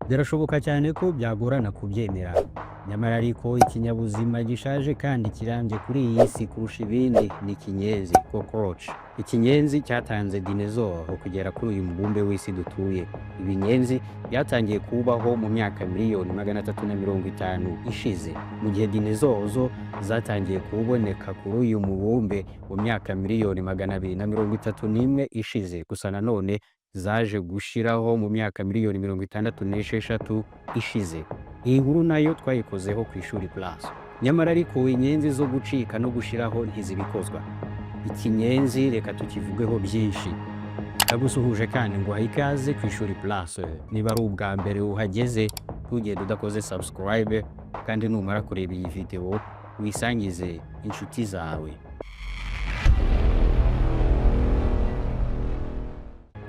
Birashoboka cyane ko byagorana kubyemera, nyamara ariko ikinyabuzima gishaje kandi kirambye kuri iyi si kurusha ibindi ni ikinyezi cockroach. Ikinyenzi cyatanze dinosaur kugera kuri uyu mubumbe w'isi dutuye. Ibinyenzi byatangiye kubaho mu myaka miliyoni 350 ishize, mu gihe dinosaur zo zatangiye kuboneka kuri uyu mubumbe mu myaka miliyoni 231 ishize. Gusa nanone zaje gushiraho mu myaka miliyoni 66 ishize. Iyi nkuru nayo twayikozeho ku ishuri plus. Nyamara ariko inyenzi zo gucika no gushiraho ntizibikozwa. Ikinyenzi reka tukivugeho byinshi. Ndagusuhuje kandi ngo ikaze ku ishuri plus. Niba ari ubwa mbere uhageze ntugende udakoze subscribe, kandi numara kureba iyi video wisangize inshuti zawe.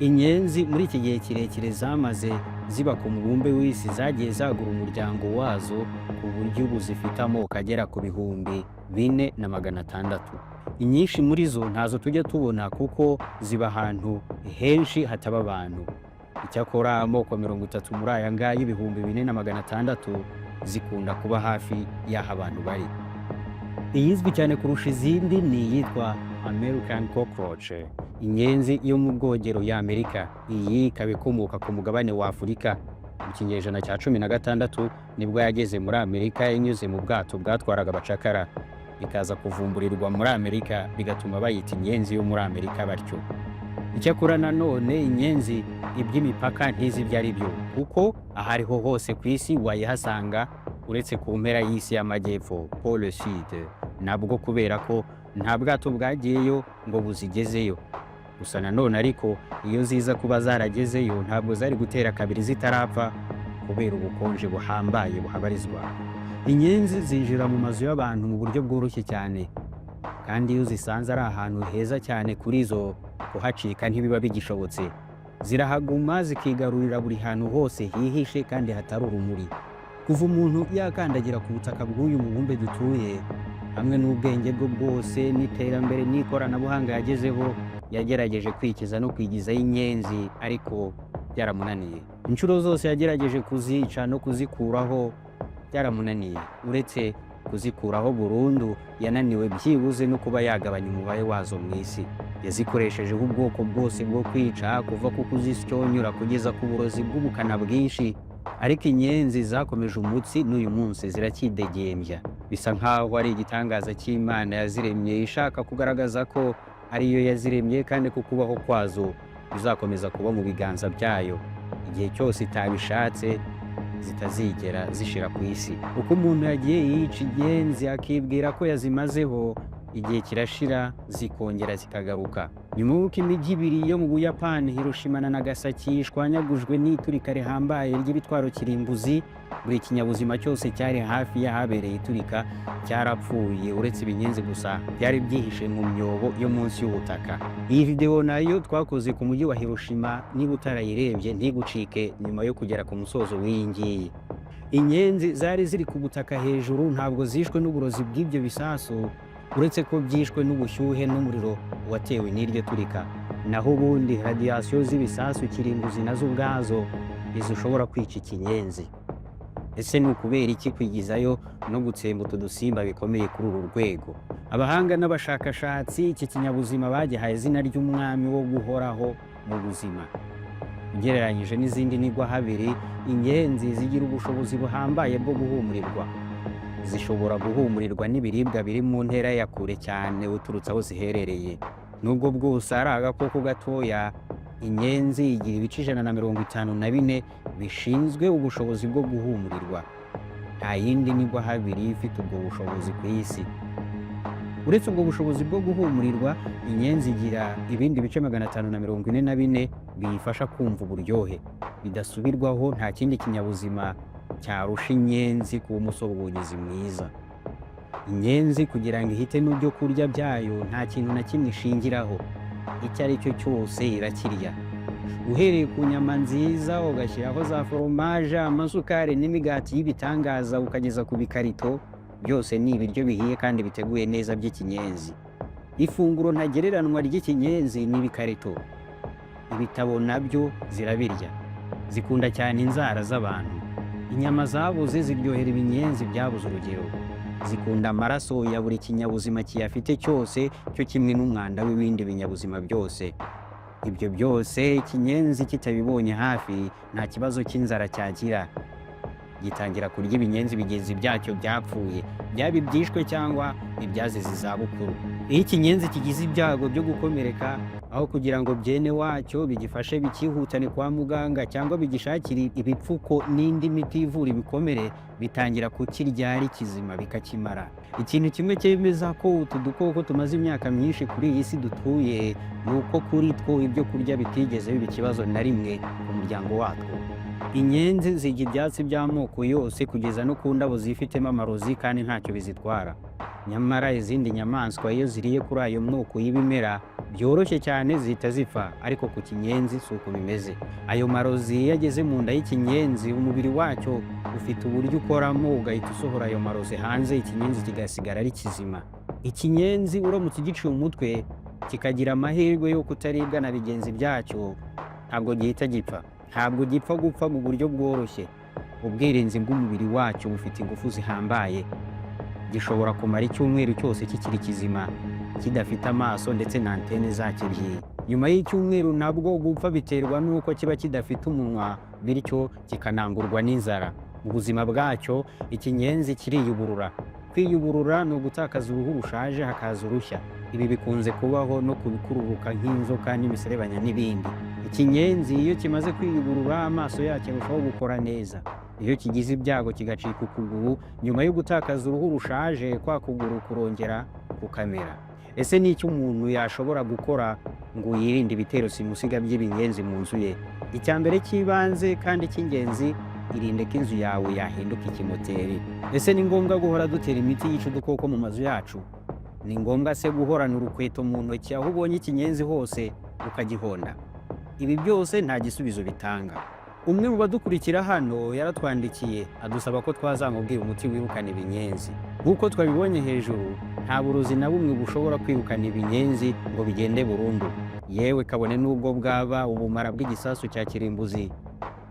Inyenzi muri iki gihe kirekire zamaze ziba ku mubumbe w'isi zagiye zagura umuryango wazo ku buryo ubu zifite amoko agera ku bihumbi 4,600. Inyinshi muri zo ntazo tujya tubona kuko ziba ahantu henshi hataba abantu. Icyakora amoko 30 muri aya ngaya y'ibihumbi 4,600 zikunda kuba hafi y'aho abantu bari. Iyizwi cyane kurusha izindi ni iyitwa American cockroach, inyenzi yo mu bwogero ya Amerika. Iyi ikaba ikomoka ku mugabane wa Afurika. Mu kinyejana cya 16 nibwo yageze muri Amerika inyuze mu bwato bwatwaraga abacakara, ikaza kuvumburirwa muri Amerika, bigatuma bayita inyenzi yo muri Amerika batyo. Icyakora nanone inyenzi iby'imipaka ntizi ibyo ari byo, kuko ahariho hose ku isi wayihasanga uretse ku mpera y'isi y'amajyepfo, Pole Sud, nabwo kubera ko nta bwato bwagiyeyo ngo buzigezeyo. Gusa nanone ariko iyo ziza kuba zaragezeyo ntabwo zari gutera kabiri zitarapfa kubera ubukonje buhambaye buhabarizwa. Inyenzi zinjira mu mazu y'abantu mu buryo bworoshye cyane, kandi iyo zisanze ari ahantu heza cyane kuri zo, kuhacika ntibiba bigishobotse. Zirahaguma zikigarurira buri hantu hose hihishe kandi hatari urumuri. Kuva umuntu yakandagira ku butaka bw'uyu mubumbe dutuye, hamwe n'ubwenge bwo bwose n'iterambere n'ikoranabuhanga yagezeho, yagerageje kwikiza no kwigizaho inyenzi, ariko byaramunaniye. Inshuro zose yagerageje kuzica no kuzikuraho byaramunaniye. Uretse kuzikuraho burundu, yananiwe byibuze no kuba yagabanya umubare wazo mu isi. Yazikoreshejeho ubwoko bwose bwo kwica, kuva ku kuzisyonyura kugeza ku burozi bw'ubukana bwinshi. Ariko inyenzi zakomeje umutsi n'uyu munsi ziracyidegembya. Bisa nkaho ari igitangaza cy'Imana yaziremye, ishaka kugaragaza ko ariyo yaziremye kandi ko kubaho kwazo bizakomeza kuba mu biganza byayo. Igihe cyose itabishatse zitazigera zishira ku isi. Uko umuntu yagiye yica inyenzi akibwira ko yazimazeho, igihe kirashira zikongera zikagaruka. Nyuma y'uko imijyi ibiri yo mu Buyapani, Hiroshima na Nagasaki, ishwanyagujwe n'iturika rihambaye ry'ibitwaro kirimbuzi, buri kinyabuzima cyose cyari hafi y'ahabereye iturika cyarapfuye, uretse ibinyenzi gusa byari byihishe mu myobo yo munsi y'ubutaka. Iyi video nayo twakoze ku mujyi wa Hiroshima, niba utarayirebye ntigucike nyuma yo kugera ku musozo w'iyi ngiyi. Inyenzi zari ziri ku butaka hejuru, ntabwo zishwe n'uburozi bw'ibyo bisasu, uretse ko byishwe n'ubushyuhe n'umuriro watewe n'iryo turika. Naho ubundi radiation z'ibisasu kirimbuzi nazo ubwazo ntizishobora kwica ikinyenzi. Ese ni ukubera iki kwigizayo no gutsemba utu dusimba bikomeye kuri uru rwego? Abahanga n'abashakashatsi iki kinyabuzima bagihaye izina ry'umwami wo guhoraho mu buzima. Ugereranyije n'izindi nigwa habiri, inyenzi zigira ubushobozi buhambaye bwo guhumurirwa. Zishobora guhumurirwa n'ibiribwa biri mu ntera ya kure cyane uturutse aho ziherereye. Nubwo bwose ari agakoko gatoya, inyenzi igira ibice 154 bishinzwe ubushobozi bwo guhumurirwa. Nta yindi nigwa habiri ifite ubwo bushobozi ku isi. Uretse ubwo bushobozi bwo guhumurirwa, inyenzi igira ibindi bice 544 biyifasha kumva uburyohe. Bidasubirwaho nta kindi kinyabuzima cyarusha inyenzi kuba umusobwugizi mwiza. Inyenzi kugira ngo ihite n'ibyo kurya byayo nta kintu na kimwe ishingiraho. Icyo ari cyo cyose irakirya. Uhereye ku nyama nziza ugashyiraho za foromaje, amasukari n'imigati y'ibitangaza, ukageza ku bikarito, byose ni ibiryo bihiye kandi biteguye neza by'ikinyenzi. Ifunguro ntagereranwa ry'ikinyenzi ni ibikarito. Ibitabo nabyo zirabirya. Zikunda cyane inzara z'abantu. Inyama zabuze ziryohera ibinyenzi byabuze urugero. Zikunda amaraso ya buri kinyabuzima kiyafite cyose, cyo kimwe n'umwanda w'ibindi binyabuzima byose. Ibyo byose ikinyenzi kitabibonye hafi nta kibazo cy'inzara cyagira. Gitangira kurya ibinyenzi bigenzi byacyo byapfuye, byaba ibyishwe cyangwa ibyazize izabukuru. Iyo ikinyenzi kigize ibyago byo gukomereka, aho kugira ngo byene wacyo bigifashe bikihutane kwa muganga cyangwa bigishakire ibipfuko n'indi miti ivura ibikomere, bitangira kukirya ari kizima bikakimara. Ikintu kimwe cyemeza ko utu dukoko tumaze imyaka myinshi kuri iyi si dutuye, ni uko kuri two ibyo kurya bitigeze biba ikibazo na rimwe ku muryango watwo. Inyenzi zirya ibyatsi by'amoko yose kugeza no ku ndabo zifitemo amarozi kandi ntacyo bizitwara. Nyamara izindi nyamaswa iyo ziriye kuri ayo moko y'ibimera byoroshye cyane zihita zipfa, ariko ku kinyenzi si uko bimeze. Ayo marozi iyo ageze mu nda y'ikinyenzi, umubiri wacyo ufite uburyo ukoramo ugahita usohora ayo marozi hanze, ikinyenzi kigasigara ari kizima. Ikinyenzi uramutse ugiciye umutwe kikagira amahirwe yo kutaribwa na bigenzi byacyo, ntabwo gihita gipfa. Ntabwo gipfa gupfa mu buryo bworoshye. Ubwirinzi bw'umubiri wacyo bufite ingufu zihambaye. Gishobora kumara icyumweru cyose kikiri kizima, kidafite amaso ndetse na antene zacyo ebyiri. Nyuma y'icyumweru nabwo gupfa biterwa n'uko kiba kidafite umunwa, bityo kikanangurwa n'inzara. Mu buzima bwacyo ikinyenzi kiriyuburura. Kwiyuburura ni ugutakaza uruhu rushaje hakaza urushya. Ibi bikunze kubaho no ku bikururuka nk'inzoka n'imiserebanya n'ibindi. Ikinyenzi iyo kimaze kwiyuburura, amaso yacyo arushaho gukora neza. Iyo kigize ibyago kigacika ukuguru, nyuma yo gutakaza uruhu rushaje, kwa kuguru kurongera kukamera. Ese ni iki umuntu yashobora gukora ngo yirinde ibitero simusiga by'ibinyenzi mu nzu ye? Icya mbere cy'ibanze kandi cy'ingenzi, irinde ko inzu yawe yahinduka ikimoteri. Ese ni ngombwa guhora dutera imiti yica udukoko mu mazu yacu? Ni ngombwa se guhorana urukweto mu ntoki aho ubonye ikinyenzi hose ukagihonda? Ibi byose nta gisubizo bitanga. Umwe mu badukurikira hano yaratwandikiye adusaba ko twazamubwira umuti wirukana ibinyenzi. Nk'uko twabibonye hejuru, nta burozi na bumwe bushobora kwirukana ibinyenzi ngo bigende burundu. Yewe kabone n'ubwo bwaba ubumara bw'igisasu cya kirimbuzi,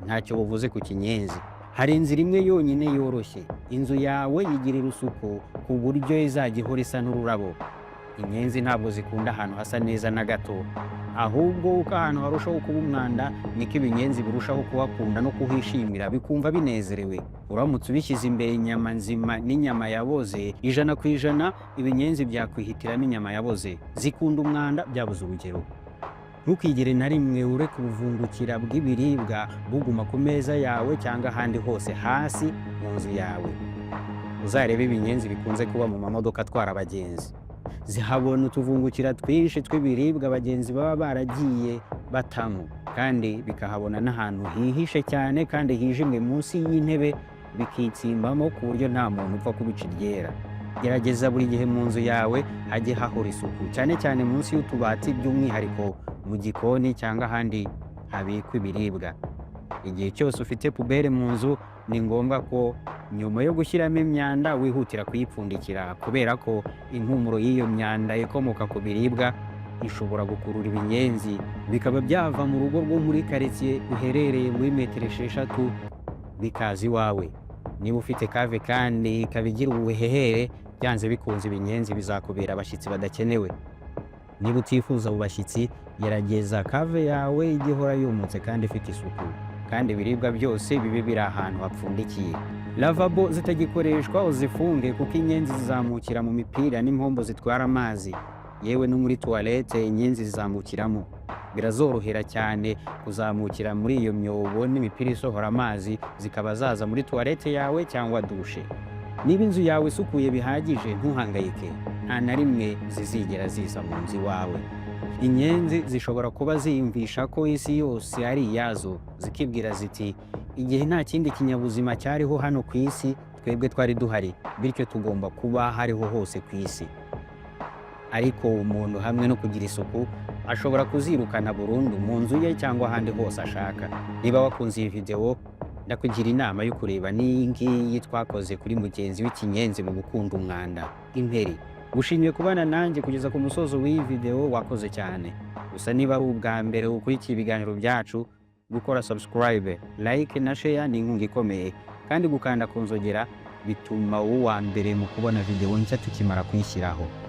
ntacyo buvuze ku kinyenzi. Hari inzira imwe yonyine yoroshye. Inzu yawe yigirira isuku ku buryo izajya ihora isa n'ururabo. Inyenzi ntabwo zikunda ahantu hasa neza na gato, ahubwo uko ahantu harushaho kuba umwanda niko ibinyenzi birushaho kuhakunda no kuhishimira, bikumva binezerewe. Uramutse ubishyize imbere inyama nzima n'inyama yaboze, 100% ibinyenzi byakwihitiramo inyama yaboze. Zikunda umwanda byabuze urugero. Ntukigere na rimwe ureka ubuvungukira bw'ibiribwa buguma ku meza yawe cyangwa ahandi hose hasi mu nzu yawe. Uzarebe ibinyenzi bikunze kuba mu mamodoka atwara abagenzi. Zihabona utuvungukira twinshi tw'ibiribwa abagenzi baba baragiye batamo, kandi bikahabona n'ahantu hihishe cyane kandi hijimye munsi y'intebe, bikitsimbamo ku buryo nta muntu upfa kubica iryera. Gerageza buri gihe mu nzu yawe hajye hahora isuku, cyane cyane munsi y'utubati, by'umwihariko mu gikoni cyangwa ahandi habikwa ibiribwa. Igihe cyose ufite pubere mu nzu, ni ngombwa ko nyuma yo gushyiramo imyanda wihutira kuyipfundikira, kubera ko impumuro y'iyo myanda ikomoka ku biribwa ishobora gukurura ibinyenzi, bikaba byava mu rugo rwo muri karitsiye uherereye muri metero 6 bikaza iwawe. Niba ufite kave kandi ikabigira ubuhehere, byanze bikunze ibinyenzi bizakubera abashyitsi badakenewe. Niba utifuza abo bashyitsi, gerageza kave yawe igihora yumutse kandi ifite isuku, kandi ibiribwa byose bibe biri ahantu hapfundikiye. Lavabo zitagikoreshwa uzifunge, kuko inyenzi zizamukira mu mipira n'impombo zitwara amazi. Yewe no muri toilette inyenzi zizamukiramo. Birazorohera cyane kuzamukira muri iyo myobo n'imipira isohora amazi, zikaba zaza muri toilette yawe cyangwa dushe. Niba inzu yawe isukuye bihagije, ntuhangayike, nta na rimwe zizigera ziza mu nzu iwawe. Inyenzi zishobora kuba ziyumvisha ko isi yose ari iyazo, zikibwira ziti igihe nta kindi kinyabuzima cyariho hano ku isi, twebwe twari duhari, bityo tugomba kuba hariho hose ku isi. Ariko umuntu hamwe no kugira isuku ashobora kuzirukana burundu mu nzu ye cyangwa ahandi hose ashaka. Niba wakunze iyi video, ndakugira inama yo kureba n'iyi ngiyi twakoze kuri mugenzi w'ikinyenzi mu gukunda umwanda, imperi. Gushimiye kubana nanjye kugeza ku musozo w'iyi video, wakoze cyane. Gusa niba ari ubwa mbere ukurikiye ibiganiro byacu, gukora subscribe, like na share ni inkunga ikomeye, kandi gukanda ku nzogera bituma wowe uwa mbere mu kubona video nshya tukimara kuyishyiraho.